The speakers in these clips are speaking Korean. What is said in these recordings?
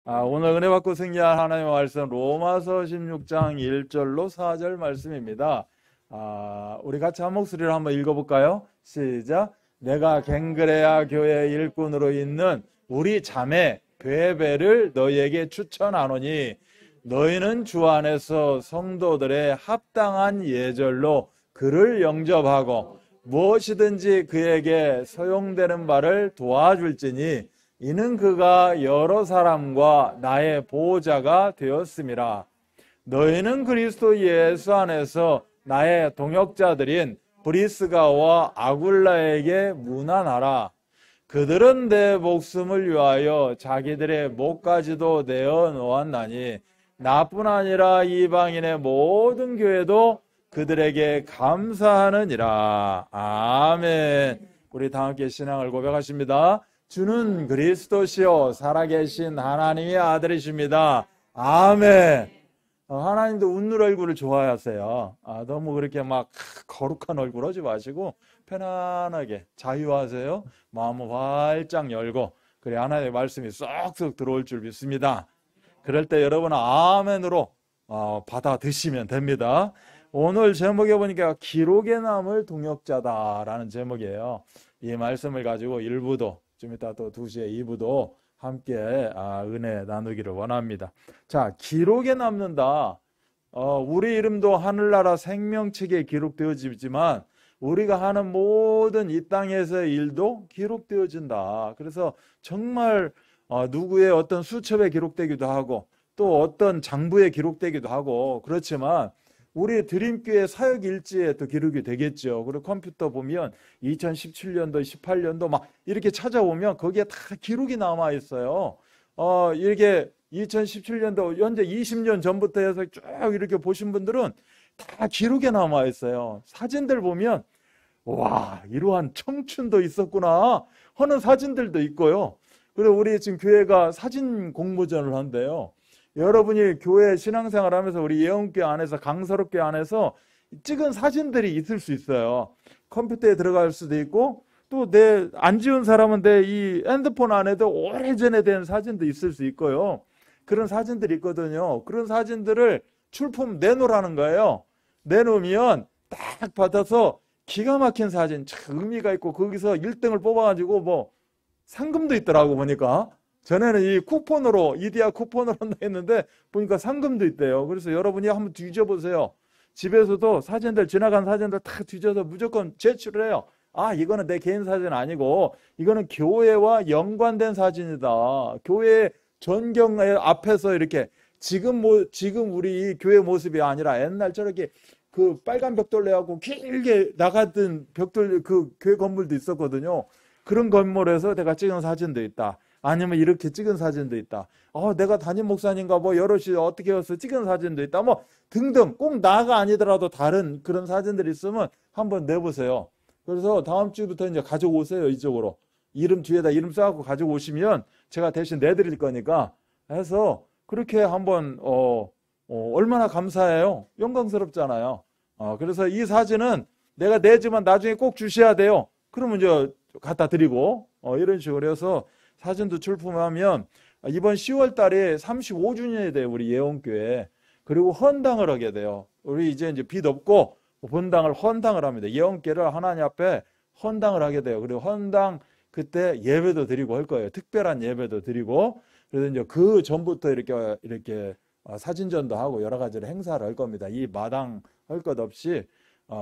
오늘 은혜 받고 승리할 하나님의 말씀 로마서 16장 1절로 4절 말씀입니다. 우리 같이 한 목소리로 한번 읽어볼까요? 시작. 내가 갱그레아 교회 일꾼으로 있는 우리 자매 베베를 너희에게 추천하노니 너희는 주 안에서 성도들의 합당한 예절로 그를 영접하고 무엇이든지 그에게 소용되는 바를 도와줄지니 이는 그가 여러 사람과 나의 보호자가 되었음이라. 너희는 그리스도 예수 안에서 나의 동역자들인 브리스가와 아굴라에게 문안하라. 그들은 내 목숨을 위하여 자기들의 목까지도 내어 놓았나니 나뿐 아니라 이방인의 모든 교회도 그들에게 감사하느니라. 아멘. 우리 다 함께 신앙을 고백하십니다. 주는 그리스도시요 살아계신 하나님의 아들이십니다. 아멘. 하나님도 웃는 얼굴을 좋아하세요. 너무 그렇게 막 거룩한 얼굴 하지 마시고 편안하게 자유하세요. 마음을 활짝 열고 그래 하나님의 말씀이 쏙쏙 들어올 줄 믿습니다. 그럴 때 여러분은 아멘으로 받아 드시면 됩니다. 오늘 제목에 보니까 기록에 남을 동역자다라는 제목이에요. 이 말씀을 가지고 1부도 좀 이따 또 2시에 2부도 함께 은혜 나누기를 원합니다. 자, 기록에 남는다. 우리 이름도 하늘나라 생명책에 기록되어지지만 우리가 하는 모든 이 땅에서의 일도 기록되어진다. 그래서 정말 누구의 어떤 수첩에 기록되기도 하고 또 어떤 장부에 기록되기도 하고 그렇지만 우리 드림교회 사역 일지에 또 기록이 되겠죠. 그리고 컴퓨터 보면 2017년도, 18년도 막 이렇게 찾아오면 거기에 다 기록이 남아 있어요. 이렇게 2017년도 현재 20년 전부터 해서 쭉 이렇게 보신 분들은 다 기록에 남아 있어요. 사진들 보면 와, 이러한 청춘도 있었구나 하는 사진들도 있고요. 그리고 우리 지금 교회가 사진 공모전을 한대요. 여러분이 교회 신앙생활 하면서 우리 예언교회 안에서 강서롭교회 안에서 찍은 사진들이 있을 수 있어요. 컴퓨터에 들어갈 수도 있고 또 내 안 지운 사람은 내 이 핸드폰 안에도 오래전에 된 사진도 있을 수 있고요. 그런 사진들이 있거든요. 그런 사진들을 출품 내놓으라는 거예요. 내놓으면 딱 받아서 기가 막힌 사진 참 의미가 있고 거기서 1등을 뽑아가지고 뭐 상금도 있더라고 보니까. 전에는 이 쿠폰으로 이디야 쿠폰으로 한다 했는데 보니까 상금도 있대요. 그래서 여러분이 한번 뒤져보세요. 집에서도 사진들 지나간 사진들 다 뒤져서 무조건 제출을 해요. 이거는 내 개인 사진 아니고 이거는 교회와 연관된 사진이다. 교회 전경 앞에서 이렇게 지금 우리 교회 모습이 아니라 옛날 저렇게 그 빨간 벽돌내하고 길게 나갔던 벽돌 그 교회 건물도 있었거든요. 그런 건물에서 내가 찍은 사진도 있다. 아니면 이렇게 찍은 사진도 있다. 내가 담임 목사님과 뭐 여럿이 어떻게 해서 찍은 사진도 있다. 뭐 등등 꼭 나가 아니더라도 다른 그런 사진들이 있으면 한번 내보세요. 그래서 다음 주부터 이제 가져오세요. 이쪽으로. 이름 뒤에다 이름 써갖고 가져오시면 제가 대신 내드릴 거니까 해서 그렇게 한번 얼마나 감사해요. 영광스럽잖아요. 그래서 이 사진은 내가 내지만 나중에 꼭 주셔야 돼요. 그러면 이제 갖다 드리고 이런 식으로 해서 사진도 출품하면 이번 10월 달에 35주년이 돼요. 우리 예원교회. 그리고 헌당을 하게 돼요. 우리 이제 빚 없고 본당을 헌당을 합니다. 예원교회를 하나님 앞에 헌당을 하게 돼요. 그리고 헌당 그때 예배도 드리고 할 거예요. 특별한 예배도 드리고. 그래서 이제 그 전부터 이렇게 사진전도 하고 여러 가지로 행사를 할 겁니다. 이 마당 할 것 없이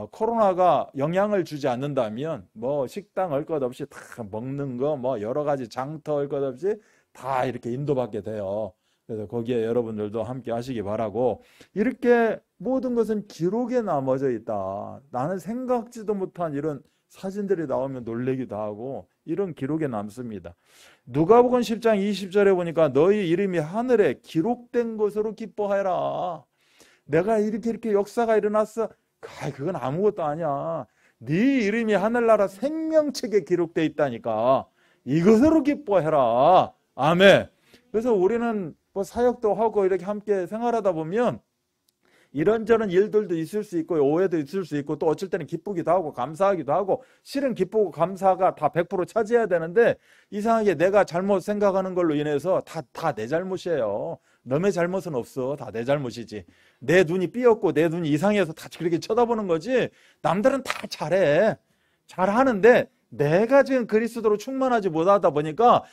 코로나가 영향을 주지 않는다면 뭐 식당 할 것 없이 다 먹는 거 뭐 여러 가지 장터 할 것 없이 다 이렇게 인도받게 돼요. 그래서 거기에 여러분들도 함께 하시기 바라고 이렇게 모든 것은 기록에 남아져 있다. 나는 생각지도 못한 이런 사진들이 나오면 놀래기도 하고 이런 기록에 남습니다. 누가복음 10장 20절에 보니까 너희 이름이 하늘에 기록된 것으로 기뻐하라. 내가 이렇게 역사가 일어났어. 그건 아무것도 아니야. 네 이름이 하늘나라 생명책에 기록되어 있다니까. 이것으로 기뻐해라. 아멘. 그래서 우리는 뭐 사역도 하고 이렇게 함께 생활하다 보면 이런저런 일들도 있을 수 있고 오해도 있을 수 있고 또 어쩔 때는 기쁘기도 하고 감사하기도 하고 실은 기쁘고 감사가 다 100% 차지해야 되는데 이상하게 내가 잘못 생각하는 걸로 인해서 다 내 잘못이에요. 너의 잘못은 없어. 다 내 잘못이지. 내 눈이 삐었고 내 눈이 이상해서 다 그렇게 쳐다보는 거지 남들은 다 잘해. 잘하는데 내가 지금 그리스도로 충만하지 못하다 보니까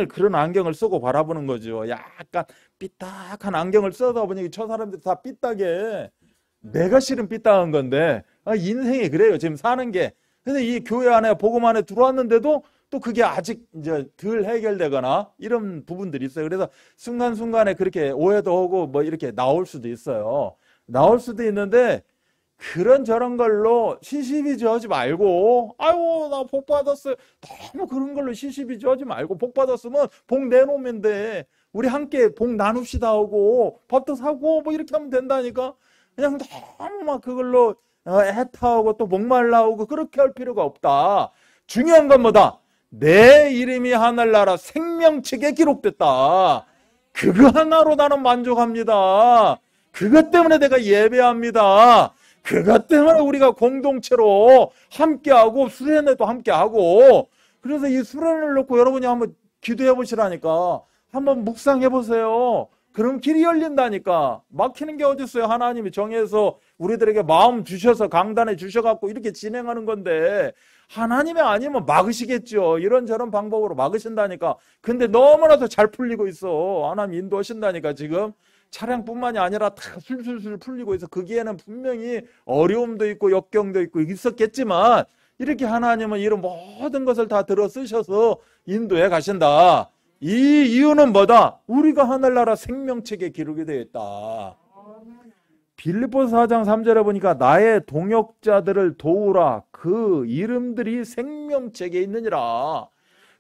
그런 안경을 쓰고 바라보는 거죠. 약간 삐딱한 안경을 쓰다 보니 저 사람들이 다 삐딱해. 내가 실은 삐딱한 건데 인생이 그래요. 지금 사는 게. 근데 이 교회 안에 복음 안에 들어왔는데도 또 그게 아직 이제 덜 해결되거나 이런 부분들이 있어요. 그래서 순간순간에 그렇게 오해도 하고 뭐 이렇게 나올 수도 있어요. 나올 수도 있는데 그런 저런 걸로 시시비지하지 말고 아유 나 복 받았어요. 너무 그런 걸로 시시비지하지 말고 복 받았으면 복 내놓으면 돼. 우리 함께 복 나눕시다 하고 밥도 사고 뭐 이렇게 하면 된다니까. 그냥 너무 막 그걸로 애타하고 또 목말라하고 그렇게 할 필요가 없다. 중요한 건 뭐다? 내 이름이 하늘나라 생명책에 기록됐다. 그거 하나로 나는 만족합니다. 그것 때문에 내가 예배합니다. 그것 때문에 우리가 공동체로 함께하고 수련회도 함께하고 그래서 이 수련회를 놓고 여러분이 한번 기도해 보시라니까. 한번 묵상해 보세요. 그럼 길이 열린다니까. 막히는 게 어디 있어요. 하나님이 정해서 우리들에게 마음 주셔서 강단에 주셔갖고 이렇게 진행하는 건데 하나님이 아니면 막으시겠죠. 이런저런 방법으로 막으신다니까. 근데 너무나도 잘 풀리고 있어. 하나님 인도하신다니까 지금. 차량뿐만이 아니라 다 술술술 풀리고 있어. 거기에는 분명히 어려움도 있고 역경도 있고 있었겠지만 이렇게 하나님은 이런 모든 것을 다 들어 쓰셔서 인도해 가신다. 이 이유는 뭐다? 우리가 하늘나라 생명책에 기록이 되어 있다. 빌립보서 4장 3절에 보니까 나의 동역자들을 도우라. 그 이름들이 생명책에 있느니라.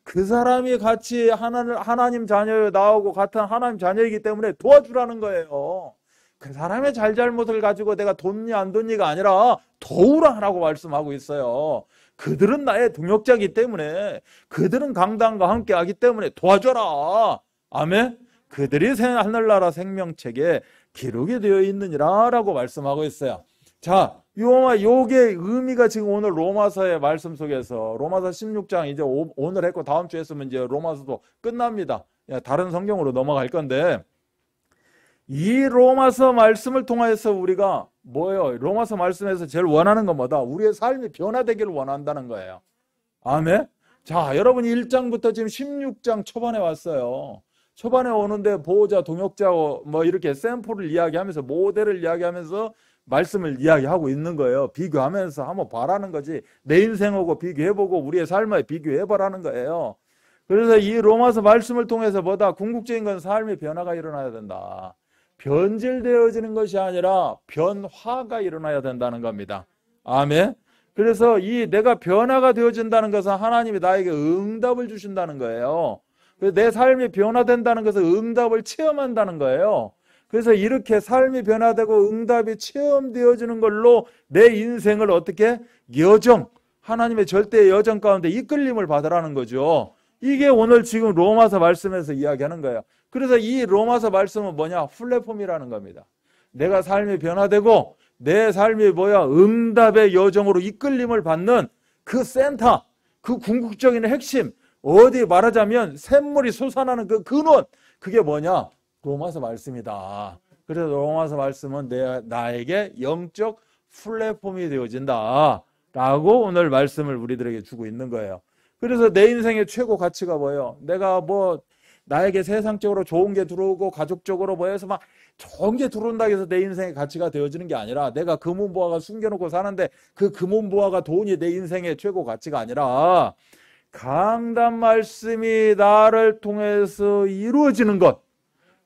그 사람이 같이 하나님 자녀에 나오고 같은 하나님 자녀이기 때문에 도와주라는 거예요. 그 사람의 잘잘못을 가지고 내가 돕니 안 돕니가 아니라 도우라라고 말씀하고 있어요. 그들은 나의 동역자이기 때문에 그들은 강단과 함께 하기 때문에 도와줘라. 아멘. 그들이 하늘나라 생명책에 기록이 되어 있느니라 라고 말씀하고 있어요. 자, 요게 의미가 지금 오늘 로마서의 말씀 속에서 로마서 16장 이제 오늘 했고 다음 주에 했으면 이제 로마서도 끝납니다. 다른 성경으로 넘어갈 건데 이 로마서 말씀을 통해서 우리가 뭐예요? 로마서 말씀에서 제일 원하는 건 뭐다? 우리의 삶이 변화되기를 원한다는 거예요. 아멘? 자, 여러분이 1장부터 지금 16장 초반에 왔어요. 초반에 오는데 보호자, 동역자 뭐 이렇게 샘플을 이야기하면서 모델을 이야기하면서 말씀을 이야기하고 있는 거예요. 비교하면서 한번 봐라는 거지. 내 인생하고 비교해보고 우리의 삶에 비교해보라는 거예요. 그래서 이 로마서 말씀을 통해서 뭐다? 궁극적인 건 삶의 변화가 일어나야 된다. 변질되어지는 것이 아니라 변화가 일어나야 된다는 겁니다. 아멘. 그래서 이 내가 변화가 되어진다는 것은 하나님이 나에게 응답을 주신다는 거예요. 내 삶이 변화된다는 것은 응답을 체험한다는 거예요. 그래서 이렇게 삶이 변화되고 응답이 체험되어지는 걸로 내 인생을 어떻게 하나님의 절대의 여정 가운데 이끌림을 받으라는 거죠. 이게 오늘 지금 로마서 말씀에서 이야기하는 거예요. 그래서 이 로마서 말씀은 뭐냐? 플랫폼이라는 겁니다. 내가 삶이 변화되고 내 삶이 응답의 여정으로 이끌림을 받는 그 센터, 그 궁극적인 핵심, 어디 말하자면 샘물이 솟아나는 그 근원, 그게 뭐냐? 로마서 말씀이다. 그래서 로마서 말씀은 나에게 영적 플랫폼이 되어진다 라고 오늘 말씀을 우리들에게 주고 있는 거예요. 그래서 내 인생의 최고 가치가 뭐예요? 내가 나에게 세상적으로 좋은 게 들어오고 가족적으로 해서 막 좋은 게 들어온다고 해서 내 인생의 가치가 되어지는 게 아니라 내가 금은보화가 숨겨놓고 사는데 그 금은보화가 돈이 내 인생의 최고 가치가 아니라 강단 말씀이 나를 통해서 이루어지는 것,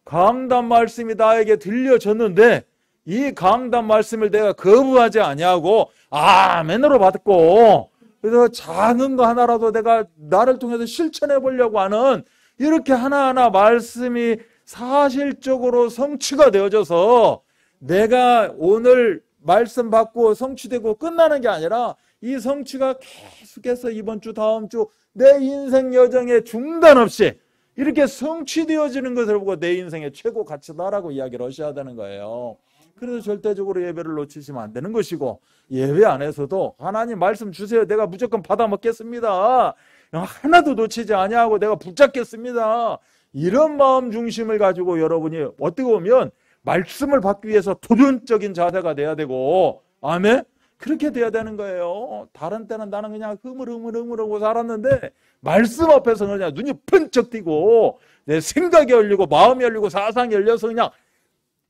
강단 말씀이 나에게 들려졌는데 이 강단 말씀을 내가 거부하지 아니하고 아멘으로 받고 그래서 작은 거 하나라도 내가 나를 통해서 실천해 보려고 하는 이렇게 하나하나 말씀이 사실적으로 성취가 되어져서 내가 오늘 말씀 받고 성취되고 끝나는 게 아니라 이 성취가 계속해서 이번 주 다음 주 내 인생 여정에 중단 없이 이렇게 성취되어지는 것을 보고 내 인생의 최고 가치다라고 이야기를 하셔야 되는 거예요. 그래서 절대적으로 예배를 놓치시면 안 되는 것이고, 예배 안에서도 하나님 말씀 주세요. 내가 무조건 받아 먹겠습니다. 하나도 놓치지 아니하고 내가 붙잡겠습니다. 이런 마음 중심을 가지고 여러분이 어떻게 보면 말씀을 받기 위해서 도전적인 자세가 돼야 되고, 아멘? 그렇게 돼야 되는 거예요. 다른 때는 나는 그냥 흐물흐물하고 살았는데 말씀 앞에서 그냥 눈이 번쩍 띄고 내 생각이 열리고 마음이 열리고 사상이 열려서 그냥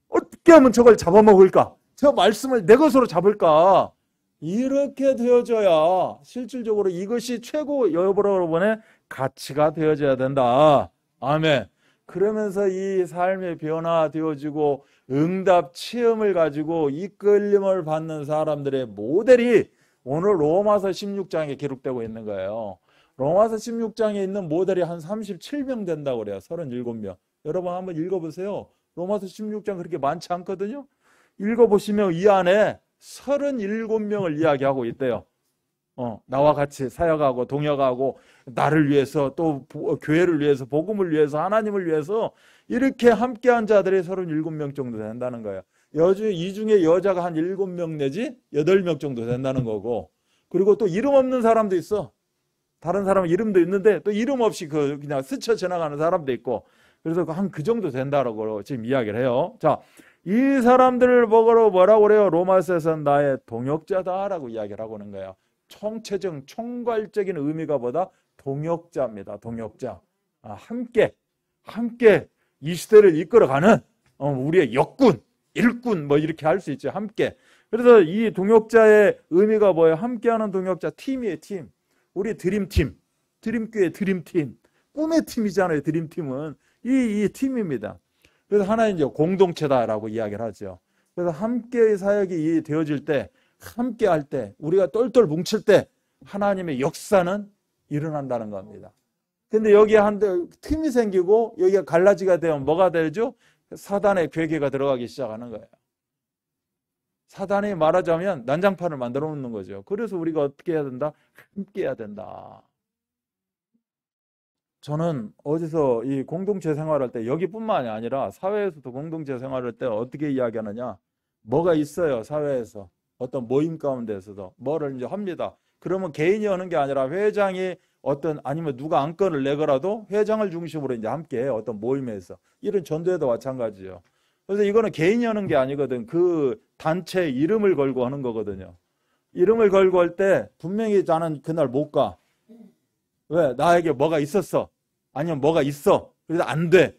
어떻게 하면 저걸 잡아먹을까? 저 말씀을 내 것으로 잡을까? 이렇게 되어져야 실질적으로 이것이 최고 여러분의 가치가 되어져야 된다. 아멘. 그러면서 이 삶의 변화되어지고 응답 체험을 가지고 이끌림을 받는 사람들의 모델이 오늘 로마서 16장에 기록되고 있는 거예요. 로마서 16장에 있는 모델이 한 37명 된다고 그래요. 37명. 여러분 한번 읽어보세요. 로마서 16장 그렇게 많지 않거든요. 읽어보시면 이 안에 37명을 이야기하고 있대요. 나와 같이 사역하고 동역하고 나를 위해서 또 교회를 위해서 복음을 위해서 하나님을 위해서 이렇게 함께한 자들이 37명 정도 된다는 거예요. 이 중에 여자가 한 7명 내지 8명 정도 된다는 거고, 그리고 또 이름 없는 사람도 있어. 다른 사람은 이름도 있는데 또 이름 없이 그냥 스쳐 지나가는 사람도 있고, 그래서 한 그 정도 된다라고 지금 이야기를 해요. 자, 이 사람들을 보고 뭐라고 그래요? 로마서에서는 나의 동역자다라고 이야기를 하고 있는 거예요. 총체적, 총괄적인 의미가 보다 동역자입니다. 동역자. 함께 이 시대를 이끌어가는 우리의 역군, 일꾼 뭐 이렇게 할 수 있죠. 함께. 그래서 이 동역자의 의미가 뭐예요? 함께하는 동역자, 팀이에요. 팀. 우리 드림팀, 드림교회 드림팀, 꿈의 팀이잖아요. 드림팀은 이 팀입니다. 그래서 하나의 이제 공동체다라고 이야기를 하죠. 그래서 함께의 사역이 되어질 때, 함께 할 때, 우리가 똘똘 뭉칠 때 하나님의 역사는 일어난다는 겁니다. 근데 여기에 팀이 생기고 여기가 갈라지가 되면 뭐가 되죠? 사단의 괴계가 들어가기 시작하는 거예요. 사단이 말하자면 난장판을 만들어 놓는 거죠. 그래서 우리가 어떻게 해야 된다? 함께 해야 된다. 저는 어디서 이 공동체 생활할 때, 여기뿐만이 아니라 사회에서도 공동체 생활할 때 어떻게 이야기하느냐? 뭐가 있어요, 사회에서. 어떤 모임 가운데서도 뭐를 이제 합니다. 그러면 개인이 하는 게 아니라 회장이 아니면 누가 안건을 내거라도 회장을 중심으로 이제 함께 해요. 어떤 모임에서. 이런 전도회도 마찬가지죠. 그래서 이거는 개인이 하는 게 아니거든. 그 단체 이름을 걸고 하는 거거든요. 이름을 걸고 할 때 분명히 나는 그날 못 가. 왜? 나에게 뭐가 있었어. 아니면 뭐가 있어. 그래서 안 돼.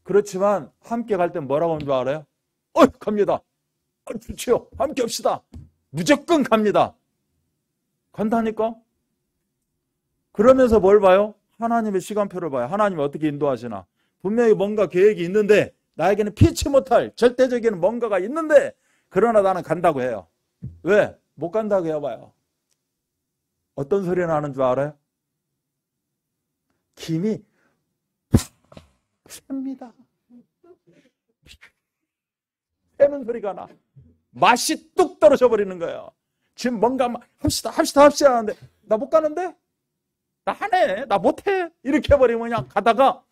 그렇지만 함께 갈 땐 뭐라고 하는 줄 알아요? 갑니다. 좋지요. 함께 합시다. 무조건 갑니다. 간다니까? 그러면서 뭘 봐요? 하나님의 시간표를 봐요. 하나님이 어떻게 인도하시나. 분명히 뭔가 계획이 있는데 나에게는 피치 못할 절대적인 뭔가가 있는데, 그러나 나는 간다고 해요. 왜? 못 간다고 해봐요. 어떤 소리 나는 줄 알아요? 김이 셉니다. 새는 소리가 나. 맛이 뚝 떨어져 버리는 거예요. 지금 뭔가 합시다 하는데 나 못 가는데? 나 안 해. 나 못 해. 이렇게 해버리면 그냥 가다가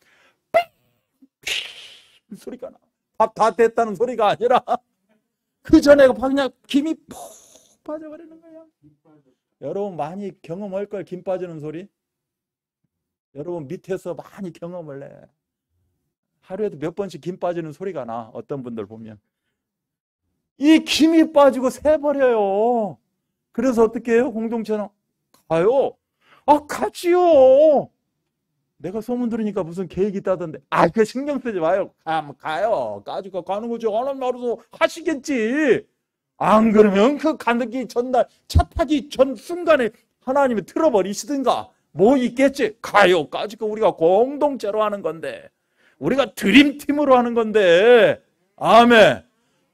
소리가 나. 밥 다 됐다는 소리가 아니라 그 전에 그냥 김이 푹 빠져버리는 거야. 여러분 많이 경험할 걸, 김 빠지는 소리. 여러분 밑에서 많이 경험을 해. 하루에도 몇 번씩 김 빠지는 소리가 나. 어떤 분들 보면 이 김이 빠지고 새버려요. 그래서 어떻게 해요? 공동체는 가요. 가지요. 내가 소문 들으니까 무슨 계획이 있다던데. 그 신경 쓰지 마요. 가요. 가지고 가는 거죠. 하나님 알아서 하시겠지. 안 그러면 그 가기 전날, 차 타기 전 순간에 하나님이 틀어버리시든가 뭐 있겠지. 가요. 가지고 우리가 공동체로 하는 건데, 우리가 드림팀으로 하는 건데. 아멘.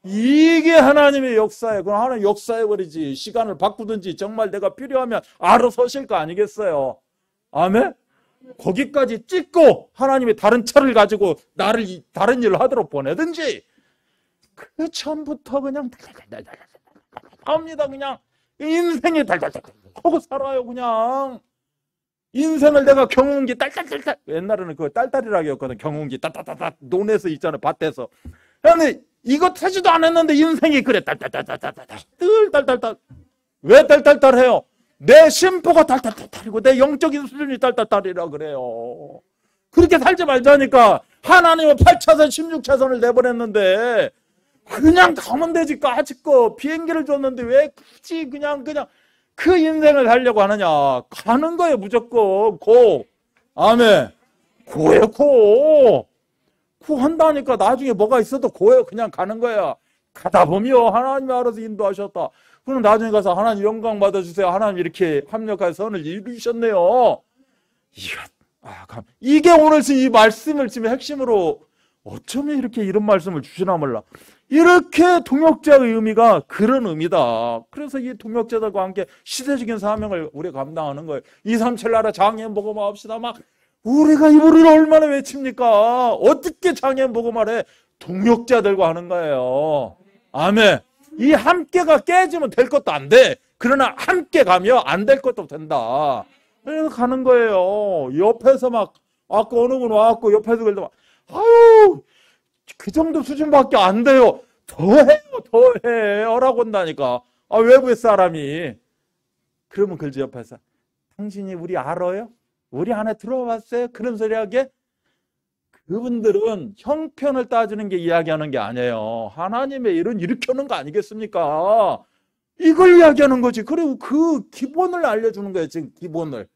이게 하나님의 역사예요. 그럼 하나님 역사해버리지. 시간을 바꾸든지 정말 내가 필요하면 알아서 하실 거 아니겠어요. 아멘. 거기까지 찍고 하나님이 다른 차를 가지고 나를 다른 일을 하도록 보내든지, 그 전부터 그냥 합니다. 그냥 인생에 달달달 하고 살아요. 그냥 인생을 내가 경운기 딸딸딸딸, 옛날에는 그 딸딸이라고 했거든. 경운기 딸딸딸딸 논에서 있잖아요. 밭에서. 근데 이거 타지도 않았는데 인생이 그래 딸딸딸딸딸딸 딸딸딸. 왜 딸딸딸해요? 내 심보가 딸딸딸딸이고 내 영적인 수준이 딸딸딸이라 그래요. 그렇게 살지 말자니까. 하나님은 8차선 16차선을 내보냈는데 그냥 가면 되지. 까짓거 비행기를 줬는데 왜 굳이 그냥 그 인생을 살려고 하느냐. 가는 거예요 무조건. 고. 아멘. 고예요 고. 고 한다니까. 나중에 뭐가 있어도 고예요. 그냥 가는 거야. 가다 보면 하나님이 알아서 인도하셨다. 그럼 나중에 가서 하나님 영광 받아주세요. 하나님 이렇게 합력할 선을 이루셨네요. 이게 오늘 이 말씀을 지금 핵심으로 어쩌면 이렇게 이런 말씀을 주시나 몰라. 이렇게 동역자의 의미가 그런 의미다. 그래서 이 동역자들과 함께 시대적인 사명을 우리가 감당하는 거예요. 237 나라 장애인 복음화 합시다. 막 우리가 이 노래를 얼마나 외칩니까? 어떻게 장애인 복음화를 해? 동역자들과 하는 거예요. 아멘. 이 함께가 깨지면 될 것도 안 돼. 그러나 함께 가면 안 될 것도 된다. 그래서 가는 거예요. 옆에서 막 아까 어느 분 와갖고 옆에서 그래도 막 아유 그 정도 수준밖에 안 돼요. 더해요 더해라고 한다니까. 외부의 사람이. 그러면 그러지 옆에서 당신이 우리 알아요? 우리 안에 들어봤어요? 그런 소리 하게. 그분들은 형편을 따지는 게 이야기하는 게 아니에요. 하나님의 일은 이렇게 하는 거 아니겠습니까? 이걸 이야기하는 거지. 그리고 그 기본을 알려주는 거예요. 지금 기본을.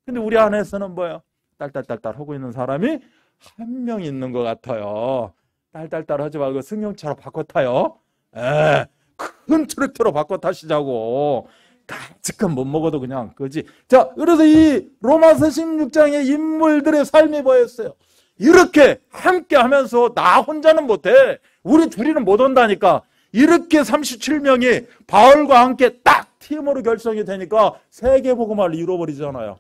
근데 우리 안에서는 뭐예요? 딸딸딸딸 하고 있는 사람이 한 명 있는 것 같아요. 딸딸딸 하지 말고 승용차로 바꿔 타요. 큰 트랙터로 바꿔 타시자고. 까짓건 못 먹어도 그냥 그지. 자, 그래서 이 로마서 16장의 인물들의 삶이 뭐였어요? 이렇게 함께 하면서 나 혼자는 못해. 우리 둘이는 못 온다니까. 이렇게 37명이 바울과 함께 딱 팀으로 결성이 되니까 세계복음화를 이루어버리잖아요.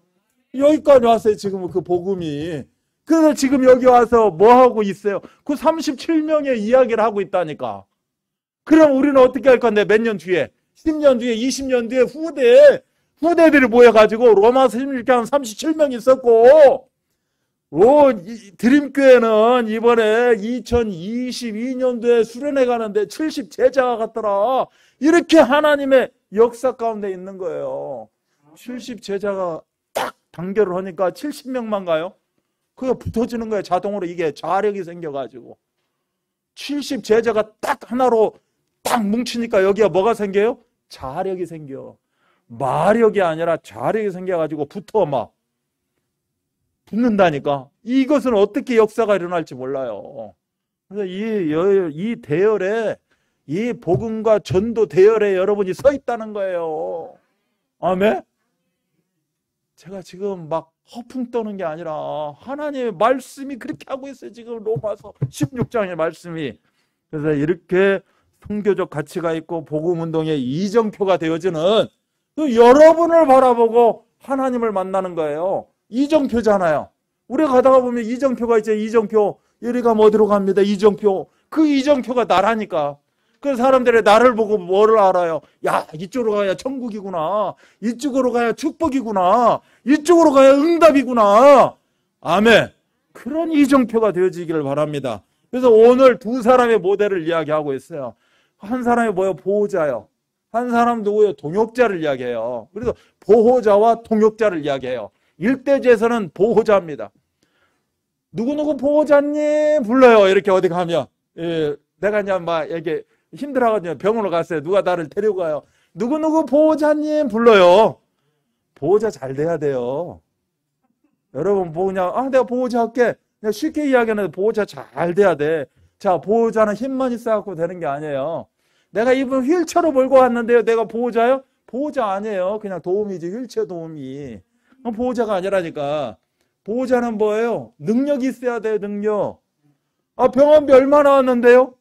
여기까지 왔어요. 지금 그 복음이. 그래서 지금 여기 와서 뭐 하고 있어요? 그 37명의 이야기를 하고 있다니까. 그럼 우리는 어떻게 할 건데? 몇 년 뒤에? 10년 뒤에, 20년 뒤에 후대들이 모여가지고 로마서 16장 37명 있었고, 드림교회는 이번에 2022년도에 수련회 가는데 70 제자가 갔더라. 이렇게 하나님의 역사 가운데 있는 거예요. 70 제자가 딱 단결을 하니까 70명만 가요. 그게 붙어지는 거예요. 자동으로. 이게 자력이 생겨가지고 70 제자가 딱 하나로 딱 뭉치니까 여기가 뭐가 생겨요? 자력이 생겨. 마력이 아니라 자력이 생겨가지고 붙어 막 붙는다니까. 이것은 어떻게 역사가 일어날지 몰라요. 그래서 이 대열에, 이 복음과 전도 대열에 여러분이 서 있다는 거예요. 아멘? 제가 지금 막 허풍 떠는 게 아니라 하나님의 말씀이 그렇게 하고 있어요. 지금 로마서 16장의 말씀이. 그래서 이렇게 선교적 가치가 있고 복음운동의 이정표가 되어지는 여러분을 바라보고 하나님을 만나는 거예요. 이정표잖아요. 우리가 가다가 보면 이정표가 있죠. 이정표. 여기 가면 어디로 갑니다. 이정표. 그 이정표가 나라니까. 그 사람들이 나를 보고 뭐를 알아요? 야, 이쪽으로 가야 천국이구나. 이쪽으로 가야 축복이구나. 이쪽으로 가야 응답이구나. 아멘. 그런 이정표가 되어지기를 바랍니다. 그래서 오늘 두 사람의 모델을 이야기하고 있어요. 한 사람이 뭐예요? 보호자요. 한 사람 누구예요? 동역자를 이야기해요. 그래서 보호자와 동역자를 이야기해요. 일대지에서는 보호자입니다. 누구누구 보호자님 불러요. 이렇게 어디 가면. 내가 그냥 막 이렇게 힘들어가지고 병원으로 갔어요. 누가 나를 데리고 가요. 누구누구 보호자님 불러요. 보호자 잘 돼야 돼요. 여러분 그냥 내가 보호자 할게. 그냥 쉽게 이야기하는데 보호자 잘 돼야 돼. 자, 보호자는 힘만 있어갖고 되는 게 아니에요. 내가 이분 휠체어로 몰고 왔는데요. 내가 보호자요? 보호자 아니에요. 그냥 도움이지. 휠체어 도움이. 보호자가 아니라니까. 보호자는 뭐예요? 능력이 있어야 돼요. 능력. 병원비 얼마 나왔는데요?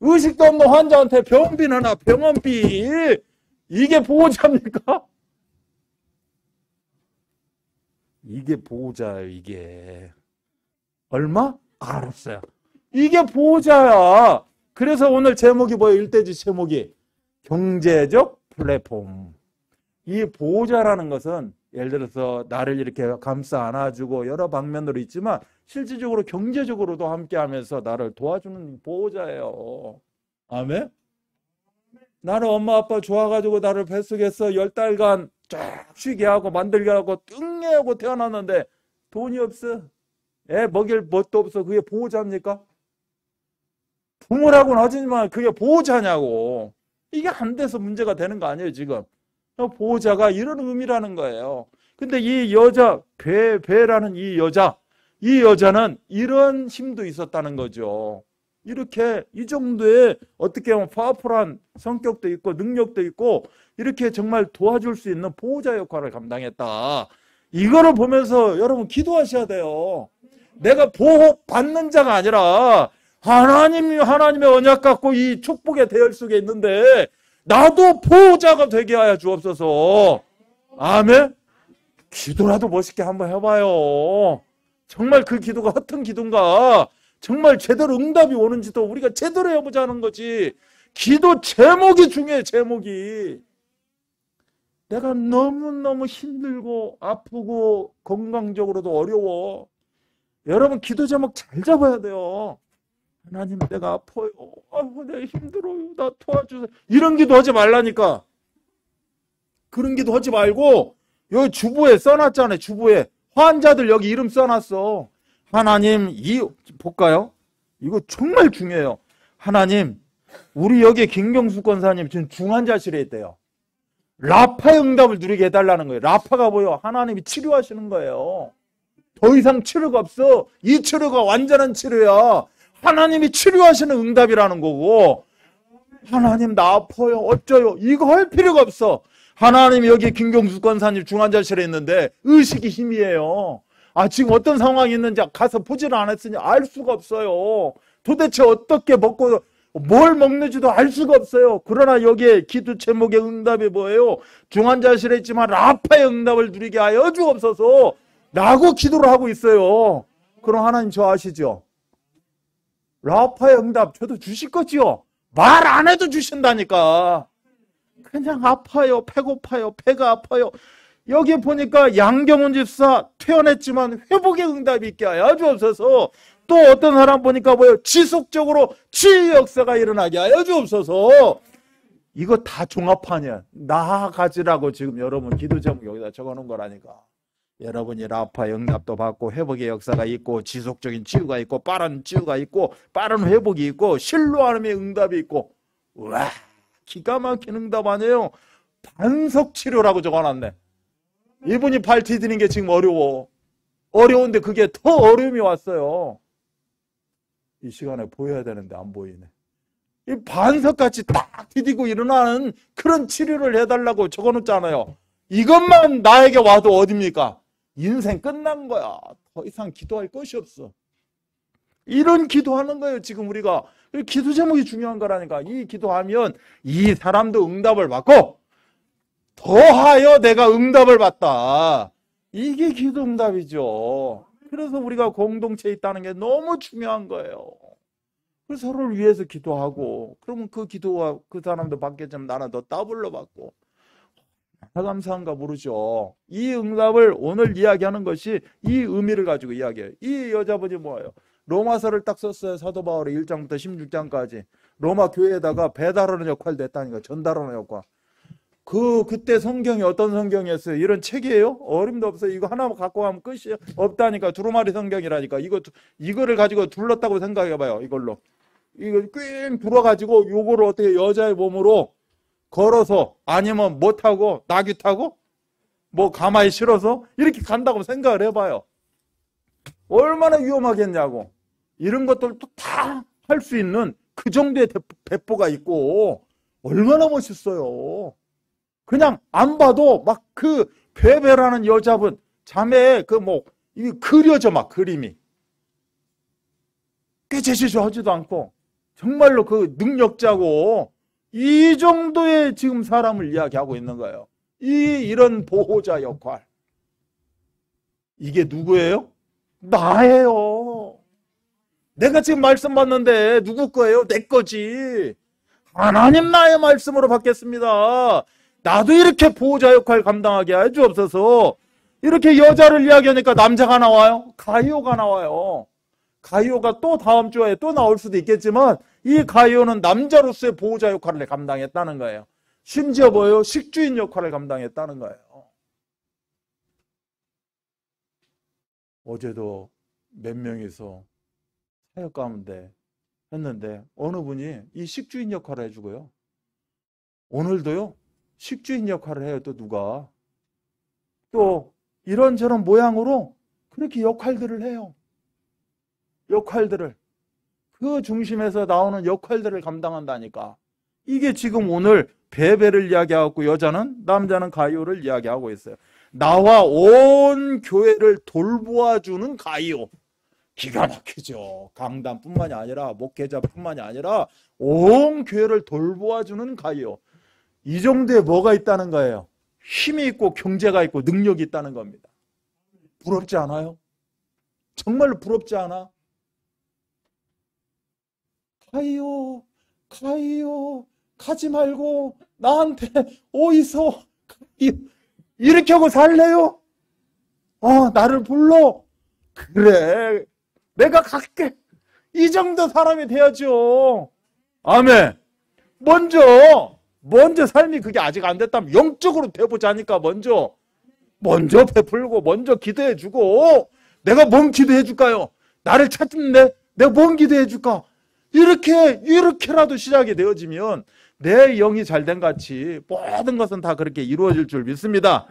의식도 없는 환자한테 병원비 하나, 병원비. 이게 보호자입니까? 이게 보호자예요. 이게. 얼마? 알았어요. 이게 보호자야. 그래서 오늘 제목이 뭐예요? 일대지 제목이 경제적 플랫폼. 이 보호자라는 것은 예를 들어서 나를 이렇게 감싸 안아주고 여러 방면으로 있지만 실질적으로 경제적으로도 함께하면서 나를 도와주는 보호자예요. 아멘? 나는 엄마 아빠 좋아가지고 나를 뱃속에서 10달간 쫙 쉬게 하고 만들게 하고 뚱해하고 태어났는데 돈이 없어. 애 먹일 뭣도 없어. 그게 보호자입니까? 부모라고는 하지만 그게 보호자냐고. 이게 안 돼서 문제가 되는 거 아니에요 지금. 보호자가 이런 의미라는 거예요. 근데 이 여자 배라는 이 여자는 이런 힘도 있었다는 거죠. 이렇게 이 정도의 어떻게 보면 파워풀한 성격도 있고 능력도 있고 이렇게 정말 도와줄 수 있는 보호자 역할을 감당했다. 이거를 보면서 여러분 기도하셔야 돼요. 내가 보호받는 자가 아니라 하나님의 언약 갖고 이 축복의 대열 속에 있는데 나도 보호자가 되게 하여 주옵소서. 아멘. 기도라도 멋있게 한번 해봐요. 정말 그 기도가 어떤 기도인가, 정말 제대로 응답이 오는지도 우리가 제대로 해보자는 거지. 기도 제목이 중요해. 제목이. 내가 너무너무 힘들고 아프고 건강적으로도 어려워. 여러분 기도 제목 잘 잡아야 돼요. 하나님 내가 아파요. 내가 힘들어요. 나 도와주세요. 이런 기도 하지 말라니까. 그런 기도 하지 말고 여기 주부에 써놨잖아요. 주부에 환자들 여기 이름 써놨어. 하나님 볼까요? 이거 정말 중요해요. 하나님 우리 여기 김경수 권사님 지금 중환자실에 있대요. 라파의 응답을 누리게 해달라는 거예요. 라파가 뭐예요? 하나님이 치료하시는 거예요. 더 이상 치료가 없어. 이 치료가 완전한 치료야. 하나님이 치료하시는 응답이라는 거고, 하나님 나 아파요 어쩌요 이거 할 필요가 없어. 하나님이 여기 김경수 권사님 중환자실에 있는데 의식이 힘이에요. 지금 어떤 상황이 있는지 가서 보지를 않았으니 알 수가 없어요. 도대체 어떻게 먹고 뭘 먹는지도 알 수가 없어요. 그러나 여기에 기도 제목의 응답이 뭐예요? 중환자실에 있지만 라파의 응답을 누리게 하여 주옵소서 라고 기도를 하고 있어요. 그럼 하나님 저 아시죠? 라파의 응답 저도 주실 거지요? 말 안 해도 주신다니까. 그냥 아파요. 배고파요. 배가 아파요. 여기 보니까 양경훈 집사 퇴원했지만 회복의 응답이 있게 하여 주옵소서. 또 어떤 사람 보니까 뭐예요? 지속적으로 치유 역사가 일어나게 하여 주옵소서. 이거 다 종합판이야. 나아가지라고 지금 여러분 기도 제목 여기다 적어놓은 거라니까. 여러분이 라파 응답도 받고 회복의 역사가 있고 지속적인 치유가 있고 빠른 치유가 있고 빠른 회복이 있고 신뢰하는 응답이 있고, 우와 기가 막힌 응답 아니에요. 반석치료라고 적어놨네. 이분이 발 디디는 게 지금 어려운데 그게 더 어려움이 왔어요. 이 시간에 보여야 되는데 안 보이네. 이 반석같이 딱 디디고 일어나는 그런 치료를 해달라고 적어놓잖아요. 이것만 나에게 와도 어딥니까? 인생 끝난 거야. 더 이상 기도할 것이 없어. 이런 기도하는 거예요 지금 우리가. 기도 제목이 중요한 거라니까. 이 기도하면 이 사람도 응답을 받고 더하여 내가 응답을 받다. 이게 기도 응답이죠. 그래서 우리가 공동체에 있다는 게 너무 중요한 거예요. 그래서 서로를 위해서 기도하고, 그러면 그 기도와 그 사람도 받겠지만 나는 더 더블로 받고 얼마나 감사한가 모르죠. 이 응답을 오늘 이야기하는 것이 이 의미를 가지고 이야기해요. 이 여자분이 뭐예요? 로마서를 딱 썼어요. 사도 바울이 1장부터 16장까지 로마 교회에다가 배달하는 역할도 했다니까. 전달하는 역할. 그때 성경이 어떤 성경이었어요? 이런 책이에요? 어림도 없어요. 이거 하나만 갖고 가면 끝이 없다니까. 두루마리 성경이라니까. 이거를 가지고 둘렀다고 생각해봐요. 이걸로 이거 꽤 둘러가지고 요거를 어떻게 여자의 몸으로 걸어서, 아니면 뭐 타고, 나귀 타고, 뭐 가마에 실어서 이렇게 간다고 생각을 해봐요. 얼마나 위험하겠냐고. 이런 것들도 다 할 수 있는 그 정도의 배포가 있고 얼마나 멋있어요. 그냥 안 봐도 막 그 베베라는 여자분 자매의 이게 그려져. 막 그림이 꾀죄죄죄 하지도 않고 정말로 그 능력자고, 이 정도의 지금 사람을 이야기하고 있는 거예요. 이런 보호자 역할. 이게 누구예요? 나예요. 내가 지금 말씀 받는데 누구 거예요? 내 거지. 하나님 나의 말씀으로 받겠습니다. 나도 이렇게 보호자 역할 감당하게 해 주옵소서. 이렇게 여자를 이야기하니까 남자가 나와요. 가이오가 나와요. 가이오가 또 다음 주에 또 나올 수도 있겠지만 이 가이오는 남자로서의 보호자 역할을 감당했다는 거예요. 심지어 뭐예요? 식주인 역할을 감당했다는 거예요. 어제도 몇 명이서 사역 가운데 했는데 어느 분이 이 식주인 역할을 해주고요. 오늘도요. 식주인 역할을 해요. 또 누가. 또 이런저런 모양으로 그렇게 역할들을 해요. 역할들을. 그 중심에서 나오는 역할들을 감당한다니까. 이게 지금 오늘 베베를 이야기하고 여자는 남자는 가이오를 이야기하고 있어요. 나와 온 교회를 돌보아주는 가이오. 기가 막히죠. 강단뿐만이 아니라 목회자뿐만이 아니라 온 교회를 돌보아주는 가이오. 이 정도에 뭐가 있다는 거예요? 힘이 있고 경제가 있고 능력이 있다는 겁니다. 부럽지 않아요? 정말로 부럽지 않아? 가이오, 가이오, 가지 말고 나한테 어디서 이렇게 하고 살래요? 나를 불러. 그래, 내가 갈게. 이 정도 사람이 돼야죠. 아멘. 먼저 삶이 그게 아직 안 됐다면 영적으로 돼보자니까 먼저 베풀고 먼저 기도해주고. 내가 뭔 기도해줄까요? 나를 찾는데 내가 뭔 기도해줄까? 이렇게라도 시작이 되어지면 내 영이 잘된 같이 모든 것은 다 그렇게 이루어질 줄 믿습니다.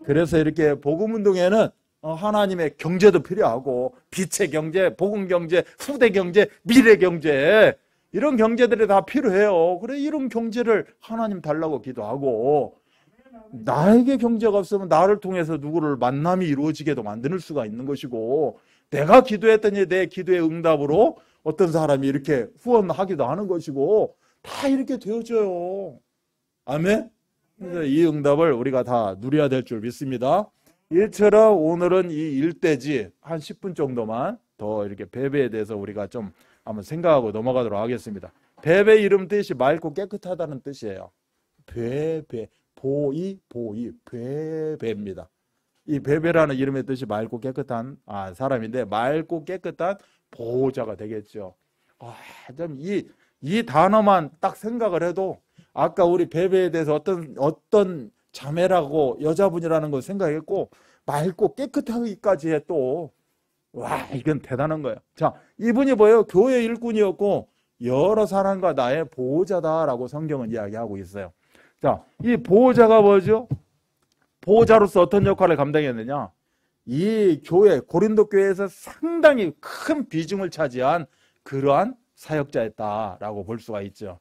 그래서 이렇게 복음운동에는 하나님의 경제도 필요하고 빛의 경제, 복음 경제, 후대 경제, 미래 경제 이런 경제들이 다 필요해요. 그래 이런 경제를 하나님 달라고 기도하고 나에게 경제가 없으면 나를 통해서 누구를 만남이 이루어지게도 만들 수가 있는 것이고 내가 기도했더니 내 기도의 응답으로 어떤 사람이 이렇게 후원하기도 하는 것이고 다 이렇게 되어져요. 아멘? 그래서 이 응답을 우리가 다 누려야 될 줄 믿습니다. 이처럼 오늘은 이 일대지 한 10분 정도만 더 이렇게 베베에 대해서 우리가 좀 한번 생각하고 넘어가도록 하겠습니다. 베베 이름 뜻이 맑고 깨끗하다는 뜻이에요. 베베, 보이, 베베입니다. 이 베베라는 이름의 뜻이 맑고 깨끗한 사람인데 맑고 깨끗한 보호자가 되겠죠. 이 단어만 딱 생각을 해도 아까 우리 베베에 대해서 어떤 자매라고 여자분이라는 걸 생각했고 맑고 깨끗하기까지 해 또 이건 대단한 거예요. 자, 이분이 뭐예요? 교회 일꾼이었고 여러 사람과 나의 보호자다라고 성경은 이야기하고 있어요. 자, 이 보호자가 뭐죠? 보호자로서 어떤 역할을 감당했느냐? 이 교회, 고린도 교회에서 상당히 큰 비중을 차지한 그러한 사역자였다라고 볼 수가 있죠.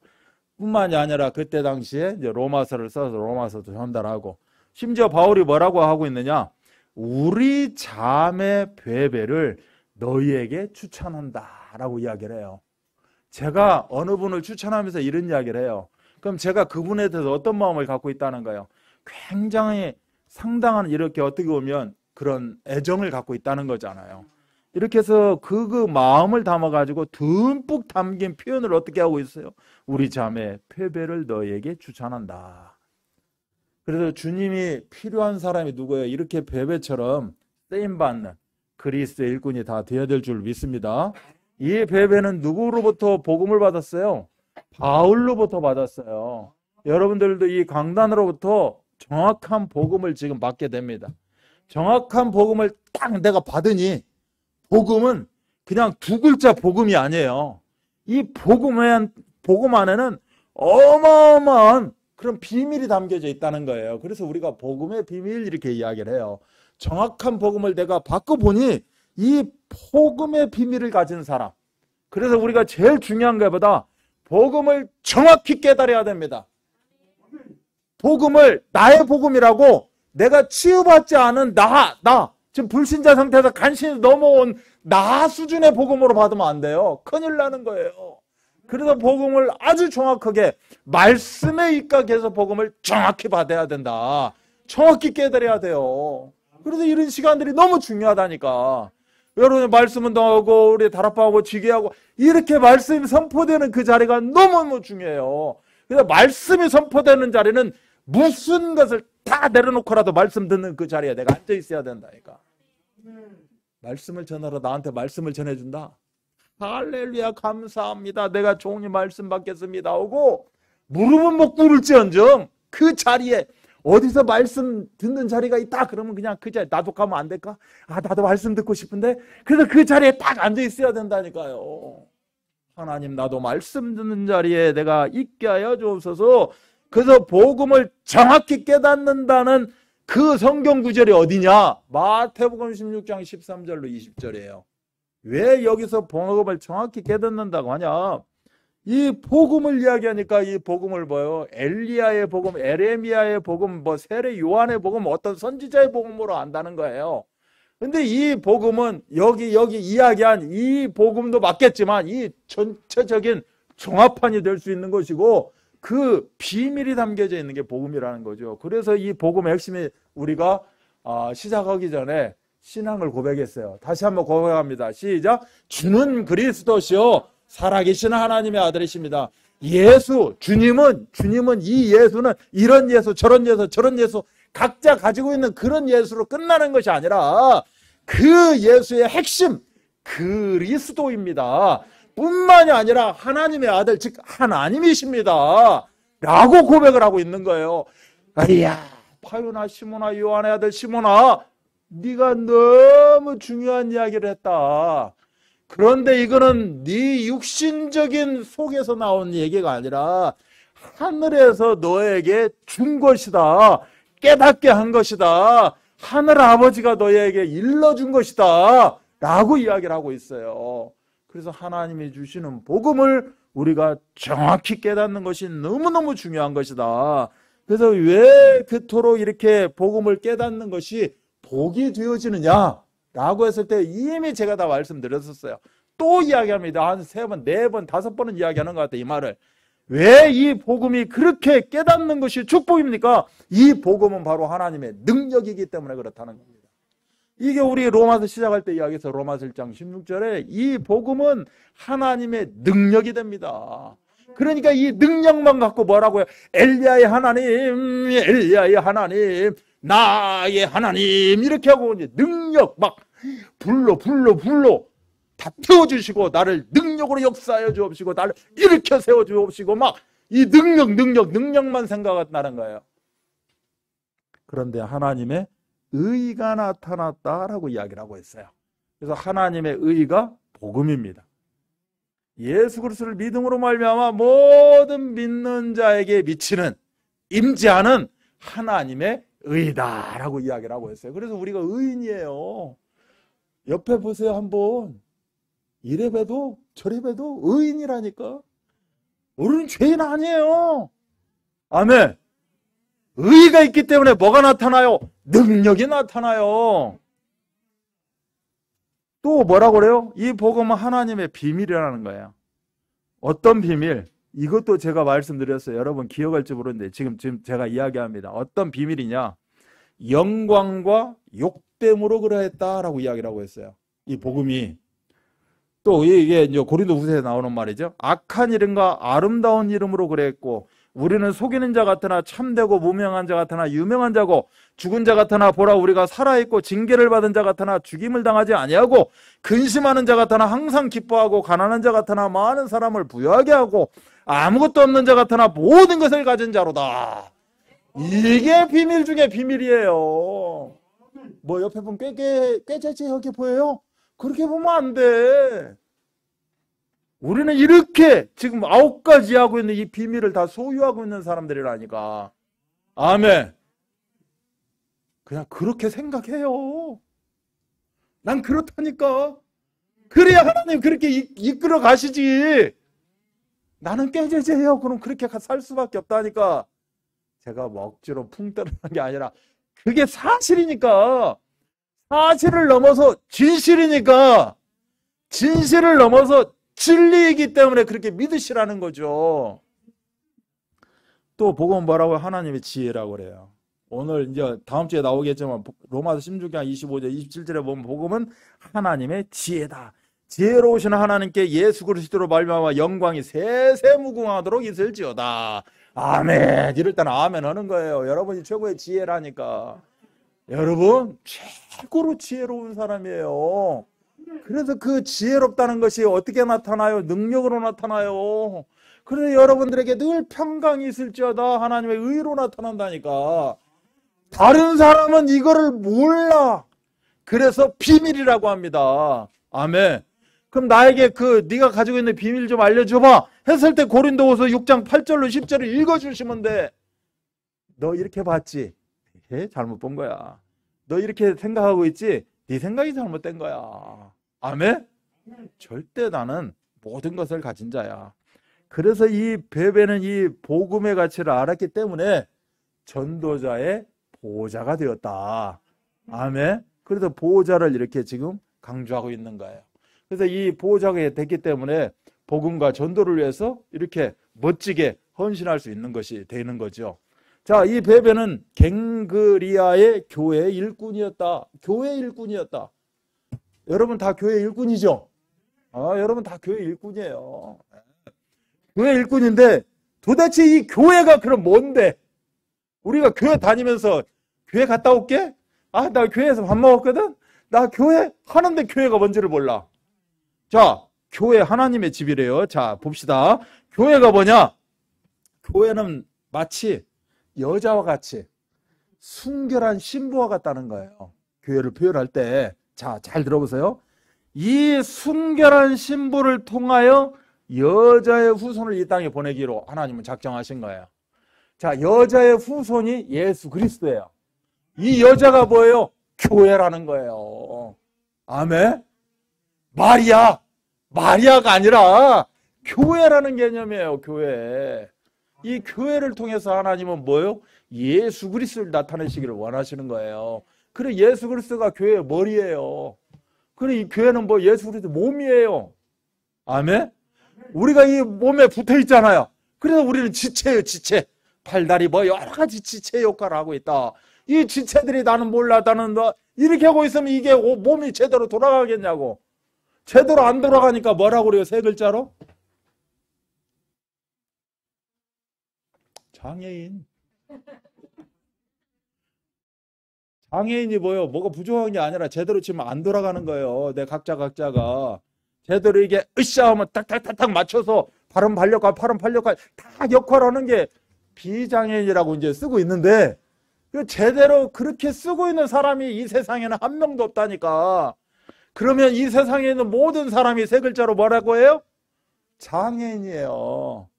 뿐만이 아니라 그때 당시에 이제 로마서를 써서 로마서도 전달하고 심지어 바울이 뭐라고 하고 있느냐? 우리 자매 베베를 너희에게 추천한다라고 이야기를 해요. 제가 어느 분을 추천하면서 이런 이야기를 해요. 그럼 제가 그분에 대해서 어떤 마음을 갖고 있다는 거예요? 굉장히 상당한 이렇게 어떻게 보면 그런 애정을 갖고 있다는 거잖아요. 이렇게 해서 그 마음을 담아가지고 듬뿍 담긴 표현을 어떻게 하고 있어요? 우리 자매 베베를 너희에게 추천한다. 그래서 주님이 필요한 사람이 누구예요? 이렇게 베베처럼 쓰임받는 그리스도의 일꾼이 다 되어야 될 줄 믿습니다. 이 베베는 누구로부터 복음을 받았어요? 바울로부터 받았어요. 여러분들도 이 강단으로부터 정확한 복음을 지금 받게 됩니다. 정확한 복음을 딱 내가 받으니 복음은 그냥 두 글자 복음이 아니에요. 이 복음 안에는 어마어마한 그런 비밀이 담겨져 있다는 거예요. 그래서 우리가 복음의 비밀 이렇게 이야기를 해요. 정확한 복음을 내가 받고 보니 이 복음의 비밀을 가진 사람. 그래서 우리가 제일 중요한 것보다 복음을 정확히 깨달아야 됩니다. 복음을 나의 복음이라고 내가 치유받지 않은 나 지금 불신자 상태에서 간신히 넘어온 나 수준의 복음으로 받으면 안 돼요. 큰일 나는 거예요. 그래서 복음을 아주 정확하게 말씀에 입각해서 복음을 정확히 받아야 된다. 정확히 깨달아야 돼요. 그래서 이런 시간들이 너무 중요하다니까. 여러분 말씀은 나오고 우리 다락방하고 지게하고 이렇게 말씀이 선포되는 그 자리가 너무너무 중요해요. 그래서 말씀이 선포되는 자리는 무슨 것을 다 내려놓고라도 말씀 듣는 그 자리에 내가 앉아 있어야 된다니까. 말씀을 전하러 나한테 말씀을 전해준다. 할렐루야, 감사합니다. 내가 종이 말씀 받겠습니다 하고 무릎은 못 꿇을지언정 그 자리에 어디서 말씀 듣는 자리가 있다 그러면 그냥 그 자리에 나도 가면 안 될까? 아, 나도 말씀 듣고 싶은데. 그래서 그 자리에 딱 앉아 있어야 된다니까요. 하나님, 나도 말씀 듣는 자리에 내가 있게 하여 주옵소서. 그래서 복음을 정확히 깨닫는다는 그 성경 구절이 어디냐? 마태복음 16장 13절로 20절이에요. 왜 여기서 복음을 정확히 깨닫는다고 하냐? 이 복음을 이야기하니까 이 복음을 뭐요? 엘리야의 복음, 에레미야의 복음, 뭐 세례 요한의 복음, 어떤 선지자의 복음으로 안다는 거예요. 근데 이 복음은 여기 이야기한 이 복음도 맞겠지만 이 전체적인 종합판이 될 수 있는 것이고 그 비밀이 담겨져 있는 게 복음이라는 거죠. 그래서 이 복음의 핵심이 우리가 시작하기 전에 신앙을 고백했어요. 다시 한번 고백합니다. 시작. 주는 그리스도시요 살아계신 하나님의 아들이십니다. 주님은 이 예수는 이런 예수 저런 예수 각자 가지고 있는 그런 예수로 끝나는 것이 아니라 그 예수의 핵심 그리스도입니다. 뿐만이 아니라 하나님의 아들 즉 하나님이십니다 라고 고백을 하고 있는 거예요. 아이야, 파요나 시몬아, 요한의 아들 시몬아, 네가 너무 중요한 이야기를 했다. 그런데 이거는 네 육신적인 속에서 나온 얘기가 아니라 하늘에서 너에게 준 것이다. 깨닫게 한 것이다. 하늘 아버지가 너에게 일러준 것이다 라고 이야기를 하고 있어요. 그래서 하나님이 주시는 복음을 우리가 정확히 깨닫는 것이 너무너무 중요한 것이다. 그래서 왜 그토록 이렇게 복음을 깨닫는 것이 복이 되어지느냐 라고 했을 때 이미 제가 다 말씀드렸었어요. 또 이야기합니다. 한 3번, 4번, 5번은 이야기하는 것 같아요. 이 말을. 왜 이 복음이 그렇게 깨닫는 것이 축복입니까? 이 복음은 바로 하나님의 능력이기 때문에 그렇다는 겁니다. 이게 우리 로마서 시작할 때 이야기해서 로마서 1장 16절에 이 복음은 하나님의 능력이 됩니다. 그러니까 이 능력만 갖고 뭐라고요? 엘리야의 하나님, 나의 하나님 이렇게 하고 이제 능력 막 불로 다 태워주시고 나를 능력으로 역사하여 주옵시고 나를 일으켜 세워 주옵시고 막 이 능력만 생각한다는 거예요. 그런데 하나님의 의가 나타났다라고 이야기를 하고 있어요. 그래서 하나님의 의가 복음입니다. 예수 그리스도를 믿음으로 말미암아 모든 믿는 자에게 미치는 임재하는 하나님의 의다라고 이야기를 하고 있어요. 그래서 우리가 의인이에요. 옆에 보세요 한번. 이래 봬도 저래 봬도 의인이라니까. 우리는 죄인 아니에요. 아멘. 의가 있기 때문에 뭐가 나타나요? 능력이 나타나요. 또 뭐라고 그래요? 이 복음은 하나님의 비밀이라는 거예요. 어떤 비밀? 이것도 제가 말씀드렸어요. 여러분 기억할지 모르는데 지금 제가 이야기합니다. 어떤 비밀이냐? 영광과 욕됨으로 그러했다라고 이야기를 하고 있어요. 이 복음이. 또 이게 이제 고린도후서에 나오는 말이죠. 악한 이름과 아름다운 이름으로 그랬고 우리는 속이는 자 같으나 참되고 무명한 자 같으나 유명한 자고 죽은 자 같으나 보라 우리가 살아있고 징계를 받은 자 같으나 죽임을 당하지 아니하고 근심하는 자 같으나 항상 기뻐하고 가난한 자 같으나 많은 사람을 부유하게 하고 아무것도 없는 자 같으나 모든 것을 가진 자로다. 이게 비밀 중에 비밀이에요. 뭐 옆에 보면 꾀죄죄하게 보여요? 그렇게 보면 안 돼. 우리는 이렇게 지금 9가지 하고 있는 이 비밀을 다 소유하고 있는 사람들이라니까. 아멘. 그냥 그렇게 생각해요. 난 그렇다니까. 그래야 하나님 그렇게 이끌어 가시지. 나는 꾀죄죄해요. 그럼 그렇게 살 수밖에 없다니까. 제가 뭐 억지로 풍 때리는 게 아니라 그게 사실이니까. 사실을 넘어서 진실이니까. 진실을 넘어서 진리이기 때문에 그렇게 믿으시라는 거죠. 또 복음은 뭐라고요? 하나님의 지혜라고 그래요. 오늘 이제 다음 주에 나오겠지만 로마서 16장 25절 27절에 보면 복음은 하나님의 지혜다. 지혜로우신 하나님께 예수 그리스도로 말미암아 영광이 세세무궁하도록 있을지어다. 아멘. 이럴 때는 아멘 하는 거예요. 여러분이 최고의 지혜라니까. 여러분, 최고로 지혜로운 사람이에요. 그래서 그 지혜롭다는 것이 어떻게 나타나요? 능력으로 나타나요. 그래서 여러분들에게 늘 평강이 있을지어다 하나님의 의로 나타난다니까. 다른 사람은 이거를 몰라. 그래서 비밀이라고 합니다. 아멘. 그럼 나에게 네가 가지고 있는 비밀 좀 알려줘봐 했을 때 고린도후서 6장 8절로 10절을 읽어주시면 돼. 너 이렇게 봤지? 잘못 본 거야. 너 이렇게 생각하고 있지? 네 생각이 잘못된 거야. 아멘? 절대 나는 모든 것을 가진 자야. 그래서 이 베베는 이 복음의 가치를 알았기 때문에 전도자의 보호자가 되었다. 아멘? 그래서 보호자를 이렇게 지금 강조하고 있는 거예요. 그래서 이 보호자가 됐기 때문에 복음과 전도를 위해서 이렇게 멋지게 헌신할 수 있는 것이 되는 거죠. 자, 이 베베는 갱그리아의 교회 일꾼이었다. 교회 일꾼이었다. 여러분 다 교회 일꾼이죠? 여러분 다 교회 일꾼이에요. 교회 일꾼인데 도대체 이 교회가 그럼 뭔데? 우리가 교회 다니면서 교회 갔다 올게? 나 교회에서 밥 먹었거든? 나 교회 하는데 교회가 뭔지를 몰라. 자, 교회 하나님의 집이래요. 자, 봅시다. 교회가 뭐냐? 교회는 마치 여자와 같이 순결한 신부와 같다는 거예요. 교회를 표현할 때. 자, 잘 들어보세요. 이 순결한 신부를 통하여 여자의 후손을 이 땅에 보내기로 하나님은 작정하신 거예요. 자, 여자의 후손이 예수 그리스도예요. 이 여자가 뭐예요? 교회라는 거예요. 아멘. 마리아가 아니라 교회라는 개념이에요. 교회. 이 교회를 통해서 하나님은 뭐예요? 예수 그리스도를 나타내시기를 원하시는 거예요. 그래, 예수 그리스도가 교회의 머리예요. 그래, 이 교회는 뭐 예수 그리스도 몸이에요. 아멘. 우리가 이 몸에 붙어 있잖아요. 그래서 우리는 지체예요. 지체. 팔다리 뭐 여러 가지 지체 역할을 하고 있다. 이 지체들이 나는 몰라, 나는 이렇게 하고 있으면 이게 몸이 제대로 돌아가겠냐고. 제대로 안 돌아가니까 뭐라고 그래요? 세 글자로? 장애인. 장애인이 뭐가 부족한 게 아니라 제대로 치면 안 돌아가는 거예요. 각자가 제대로 이게 으쌰 하면 탁탁탁탁 맞춰서 발음 발력과 다 역할하는 게 비장애인이라고 이제 쓰고 있는데, 제대로 그렇게 쓰고 있는 사람이 이 세상에는 한 명도 없다니까. 그러면 이 세상에 있는 모든 사람이 세 글자로 뭐라고 해요? 장애인이에요.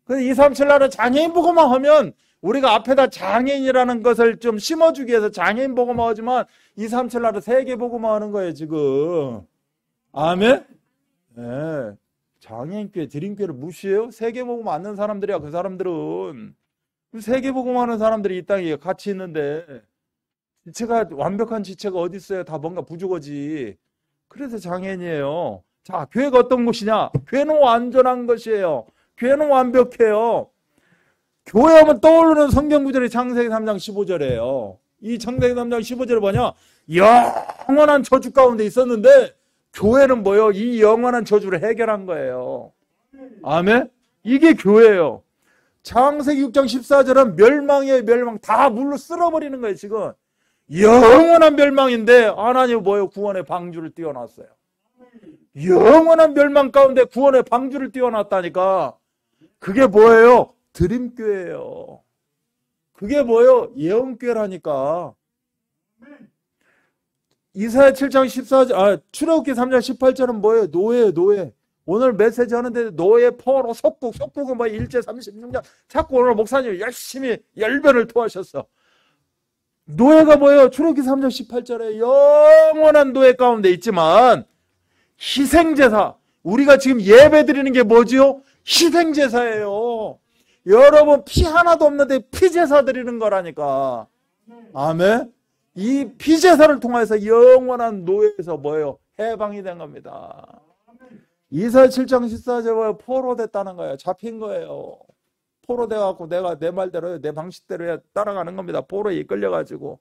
그래서 237나는 장애인 보고만 하면 우리가 앞에다 장애인이라는 것을 좀 심어주기 위해서 장애인 보고만 하지만 237나는 세 개 보고만 하는 거예요, 지금. 아멘? 네. 장애인교회, 드림교회를 무시해요? 세 개 보고만 하는 사람들이야, 그 사람들은. 세 개 보고만 하는 사람들이 이 땅에 같이 있는데, 완벽한 지체가 어디 있어요? 다 뭔가 부족하지. 그래서 장애인이에요. 자, 교회가 어떤 곳이냐? 교회는 완전한 것이에요. 교회는 완벽해요. 교회 하면 떠오르는 성경 구절이 창세기 3장 15절이에요. 이 창세기 3장 15절이 뭐냐? 영원한 저주 가운데 있었는데 교회는 뭐예요? 이 영원한 저주를 해결한 거예요. 아멘? 이게 교회예요. 창세기 6장 14절은 멸망이에요. 멸망. 다 물로 쓸어버리는 거예요, 지금. 영원한 멸망인데 하나님은 뭐예요? 구원의 방주를 띄워놨어요. 영원한 멸망 가운데 구원의 방주를 띄워놨다니까. 그게 뭐예요? 드림교회예요. 그게 뭐예요? 예언교회라니까. 이사야 7장 14절, 출애굽기 3장 18절은 뭐예요? 노예예요, 노예. 오늘 메시지 하는데 노예, 포로, 속국은 뭐 일제 36년. 자꾸 오늘 목사님 열심히 열변을 토하셨어. 노예가 뭐예요? 출애굽기 3장 18절에 영원한 노예 가운데 있지만 희생제사. 우리가 지금 예배 드리는 게 뭐지요? 희생제사예요. 여러분 피 하나도 없는데 피제사 드리는 거라니까. 아멘. 이 피제사를 통해서 영원한 노예에서 뭐예요? 해방이 된 겁니다. 이사야 7장 14절에 포로됐다는 거예요. 잡힌 거예요. 포로돼갖고 내가 내 말대로 내 방식대로 따라가는 겁니다. 포로에 이끌려가지고.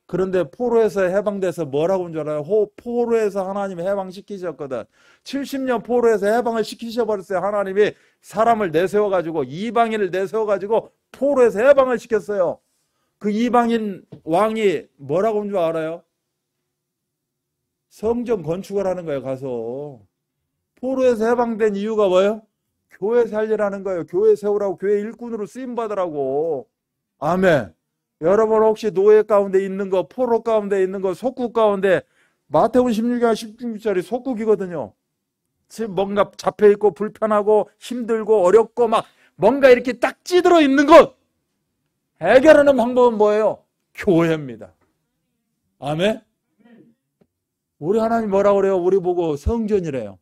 그런데 포로에서 해방돼서 뭐라고 한 줄 알아요? 포로에서 하나님이 해방시키셨거든. 70년 포로에서 해방을 시키셔버렸어요. 하나님이 사람을 내세워가지고, 이방인을 내세워가지고 포로에서 해방을 시켰어요. 그 이방인 왕이 뭐라고 한 줄 알아요? 성전 건축을 하는 거예요. 가서 포로에서 해방된 이유가 뭐예요? 교회 살리라는 거예요. 교회 세우라고, 교회 일꾼으로 쓰임 받으라고. 아멘. 여러분 혹시 노예 가운데 있는 거, 포로 가운데 있는 거, 속국 가운데, 마태복음 16장 16절이 속국이거든요. 지금 뭔가 잡혀있고 불편하고 힘들고 어렵고 막 뭔가 이렇게 딱 찌들어 있는 것, 해결하는 방법은 뭐예요? 교회입니다. 아멘. 우리 하나님 뭐라고 그래요? 우리 보고 성전이래요.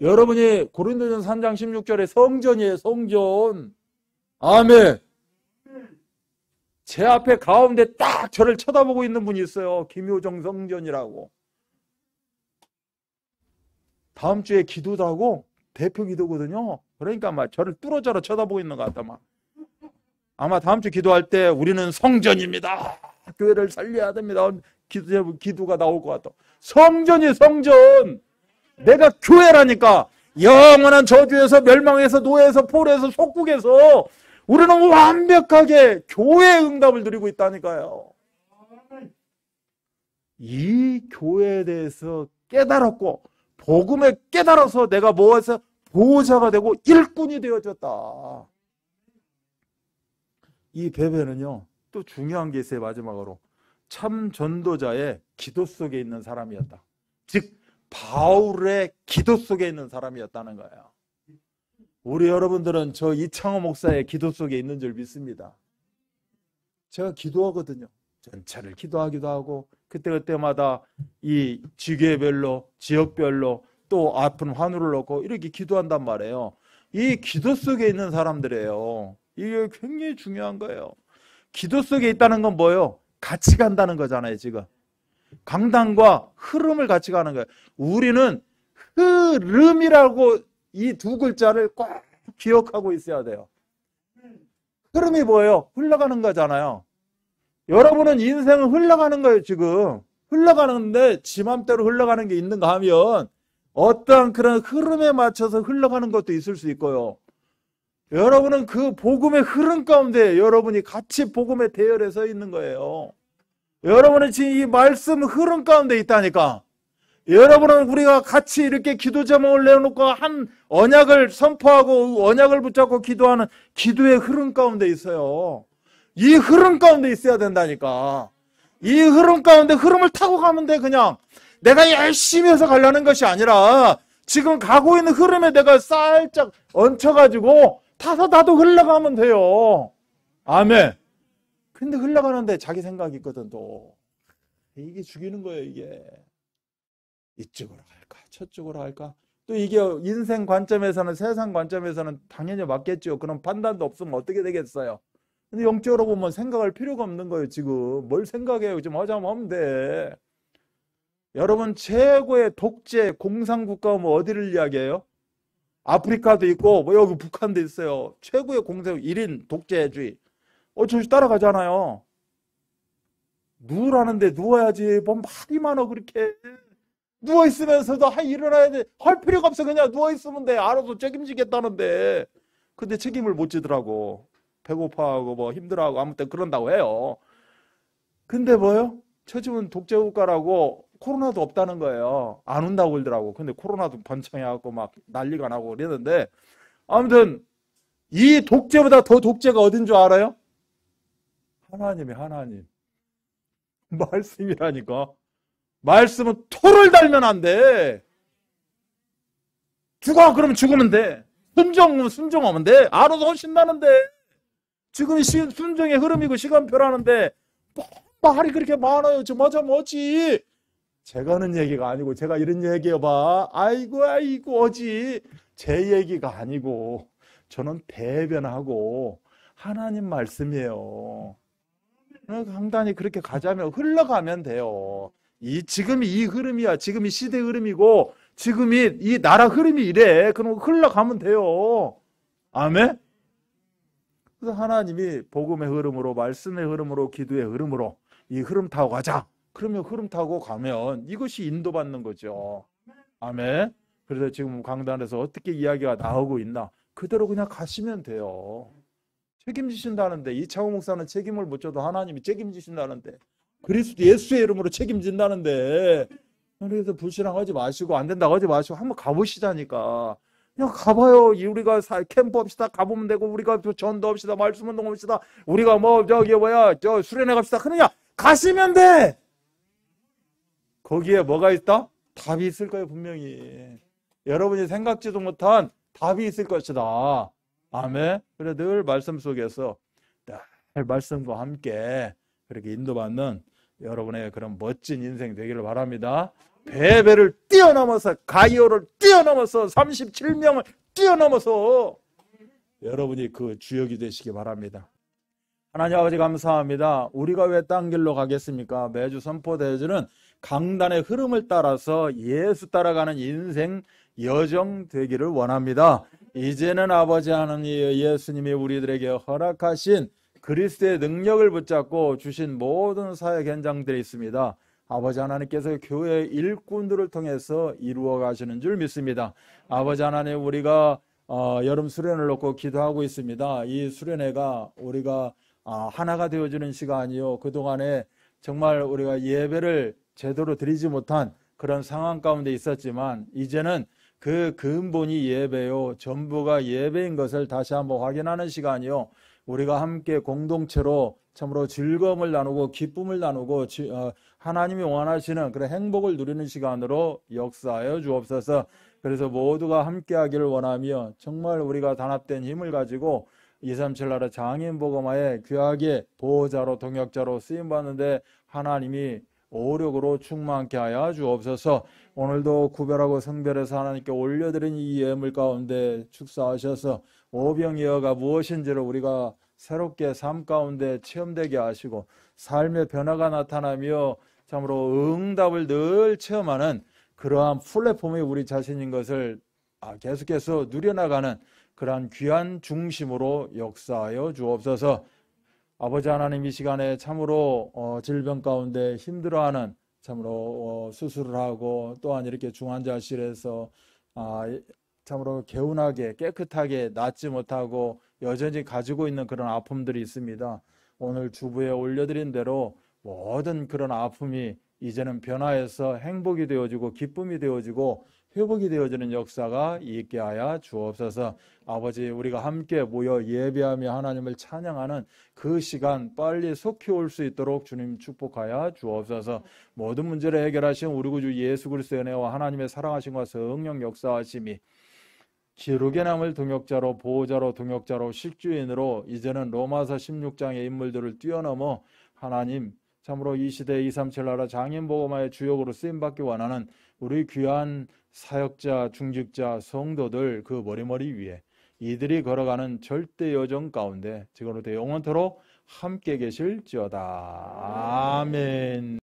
여러분이 고린도전서 3장 16절에 성전이에요. 성전. 아멘. 제 앞에 가운데 딱 저를 쳐다보고 있는 분이 있어요. 김효정 성전이라고. 다음 주에 기도도 하고 대표 기도거든요. 그러니까 막 저를 뚫어져라 쳐다보고 있는 것 같다. 막. 아마 다음 주 기도할 때 우리는 성전입니다. 교회를 살려야 됩니다. 기도가 나올 것 같다. 성전이 성전. 내가 교회라니까. 영원한 저주에서 멸망에서 노예에서 포로에서 속국에서 우리는 완벽하게 교회의 응답을 누리고 있다니까요. 이 교회에 대해서 깨달았고 복음에 깨달아서 내가 뭐해서 보호자가 되고 일꾼이 되어졌다. 이 베베는요 또 중요한 게 있어요. 마지막으로 참 전도자의 기도 속에 있는 사람이었다. 즉 바울의 기도 속에 있는 사람이었다는 거예요. 우리 여러분들은 저 이창호 목사의 기도 속에 있는 줄 믿습니다. 제가 기도하거든요. 전체를 기도하기도 하고 그때그때마다 이 지교별로 지역별로 또 아픈 환우를 넣고 이렇게 기도한단 말이에요. 이 기도 속에 있는 사람들이에요. 이게 굉장히 중요한 거예요. 기도 속에 있다는 건 뭐예요? 같이 간다는 거잖아요. 지금 강단과 흐름을 같이 가는 거예요. 우리는 흐름이라고 이 두 글자를 꼭 기억하고 있어야 돼요. 흐름이 뭐예요? 흘러가는 거잖아요. 여러분은 인생은 흘러가는 거예요. 지금 흘러가는데 지 맘대로 흘러가는 게 있는가 하면 어떠한 그런 흐름에 맞춰서 흘러가는 것도 있을 수 있고요. 여러분은 그 복음의 흐름 가운데 여러분이 같이 복음의 대열에 서 있는 거예요. 여러분은 지금 이 말씀 흐름 가운데 있다니까. 여러분은 우리가 같이 이렇게 기도 제목을 내놓고 한 언약을 선포하고 언약을 붙잡고 기도하는 기도의 흐름 가운데 있어요. 이 흐름 가운데 있어야 된다니까. 이 흐름 가운데 흐름을 타고 가면 돼. 그냥 내가 열심히 해서 가려는 것이 아니라 지금 가고 있는 흐름에 내가 살짝 얹혀가지고 타서 나도 흘러가면 돼요. 아멘. 근데 흘러가는데 자기 생각이 있거든 또. 이게 죽이는 거예요. 이게. 이쪽으로 갈까 저쪽으로 갈까. 또 이게 인생 관점에서는 세상 관점에서는 당연히 맞겠죠. 그런 판단도 없으면 어떻게 되겠어요. 근데 영적으로 보면 생각할 필요가 없는 거예요. 지금 뭘 생각해요. 지금 하자면 하면 돼. 여러분 최고의 독재 공산국가 뭐 어디를 이야기해요? 아프리카도 있고 뭐 여기 북한도 있어요. 최고의 공산 1인 독재주의. 저기 따라가잖아요. 누우라는데 누워야지. 뭔 말이 많아 그렇게. 누워있으면서도 일어나야 돼. 할 필요가 없어. 그냥 누워있으면 돼. 알아서 책임지겠다는데. 근데 책임을 못 지더라고. 배고파하고 뭐 힘들어하고 아무튼 그런다고 해요. 근데 뭐요? 저 집은 독재국가라고 코로나도 없다는 거예요. 안 온다고 그러더라고. 근데 코로나도 번창해갖고 막 난리가 나고 그랬는데 아무튼 이 독재보다 더 독재가 어딘 줄 알아요? 하나님이 하나님. 말씀이라니까. 말씀은 토를 달면 안 돼. 죽어 그러면 죽으면 돼. 순종하면 돼. 알아서 신나는데. 지금이 순종의 흐름이고 시간표라는데 말이 그렇게 많아요. 좀 하자면 어찌. 제가 하는 얘기가 아니고 제가 이런 얘기해봐. 아이고 어지. 제 얘기가 아니고 저는 대변하고 하나님 말씀이에요. 강단이 그렇게 가자면 흘러가면 돼요. 지금이 이 흐름이야. 지금이 시대 흐름이고 지금이 이 나라 흐름이 이래. 그럼 흘러가면 돼요. 아멘. 그래서 하나님이 복음의 흐름으로 말씀의 흐름으로 기도의 흐름으로 이 흐름 타고 가자. 그러면 흐름 타고 가면 이것이 인도받는 거죠. 아멘. 그래서 지금 강단에서 어떻게 이야기가 나오고 있나 그대로 그냥 가시면 돼요. 책임지신다는데 이창호 목사는 책임을 못 져도 하나님이 책임지신다는데 그리스도 예수의 이름으로 책임진다는데 그래서 불신앙하지 마시고 안 된다고 하지 마시고 한번 가보시자니까. 그냥 가봐요. 우리가 캠프 합시다. 가보면 되고 우리가 전도 합시다. 말씀 운동 합시다. 우리가 저 수련회 갑시다. 그냥 가시면 돼. 거기에 뭐가 있다? 답이 있을 거예요. 분명히. 여러분이 생각지도 못한 답이 있을 것이다. 아멘. 그래 늘 말씀 속에서 늘 말씀과 함께 그렇게 인도받는 여러분의 그런 멋진 인생 되기를 바랍니다. 베베를 뛰어넘어서 가이오를 뛰어넘어서 37명을 뛰어넘어서 여러분이 그 주역이 되시기 바랍니다. 하나님 아버지 감사합니다. 우리가 왜 딴 길로 가겠습니까? 매주 선포되어지는 강단의 흐름을 따라서 예수 따라가는 인생 여정 되기를 원합니다. 이제는 아버지 하나님 예수님이 우리들에게 허락하신 그리스도의 능력을 붙잡고 주신 모든 사역 현장들이 있습니다. 아버지 하나님께서 교회 일꾼들을 통해서 이루어 가시는 줄 믿습니다. 아버지 하나님 우리가 여름 수련을 놓고 기도하고 있습니다. 이 수련회가 우리가 하나가 되어주는 시간이요. 그동안에 정말 우리가 예배를 제대로 드리지 못한 그런 상황 가운데 있었지만 이제는 그 근본이 예배요. 전부가 예배인 것을 다시 한번 확인하는 시간이요. 우리가 함께 공동체로 참으로 즐거움을 나누고 기쁨을 나누고 하나님이 원하시는 그런 행복을 누리는 시간으로 역사하여 주옵소서. 그래서 모두가 함께하기를 원하며 정말 우리가 단합된 힘을 가지고 237 나라 장인복음화의 귀하게 보호자로 동역자로 쓰임받는데 하나님이 오력으로 충만케 하여 주옵소서. 오늘도 구별하고 성별해서 하나님께 올려드린 이 예물 가운데 축사하셔서 오병이어가 무엇인지를 우리가 새롭게 삶 가운데 체험되게 하시고 삶의 변화가 나타나며 참으로 응답을 늘 체험하는 그러한 플랫폼이 우리 자신인 것을 계속해서 누려나가는 그러한 귀한 중심으로 역사하여 주옵소서. 아버지 하나님 이 시간에 참으로 질병 가운데 힘들어하는 참으로 수술을 하고 또한 이렇게 중환자실에서 참으로 개운하게 깨끗하게 낫지 못하고 여전히 가지고 있는 그런 아픔들이 있습니다. 오늘 주부에 올려드린 대로 모든 그런 아픔이 이제는 변화해서 행복이 되어지고 기쁨이 되어지고 회복이 되어지는 역사가 있게 하여 주옵소서. 아버지 우리가 함께 모여 예배하며 하나님을 찬양하는 그 시간 빨리 속히 올 수 있도록 주님 축복하여 주옵소서. 모든 문제를 해결하신 우리 구주 예수 그리스도의 은혜와 하나님의 사랑하심과 성령 역사하심이 기록에 남을 동역자로 보호자로 동역자로 식주인으로 이제는 로마서 16장의 인물들을 뛰어넘어 하나님 참으로 이 시대 237 나라 장인복음화의 주역으로 쓰임받기 원하는 우리 귀한 사역자, 중직자, 성도들 그 머리머리 위에 이들이 걸어가는 절대 여정 가운데 지금부터 영원토록 함께 계실지어다. 아멘.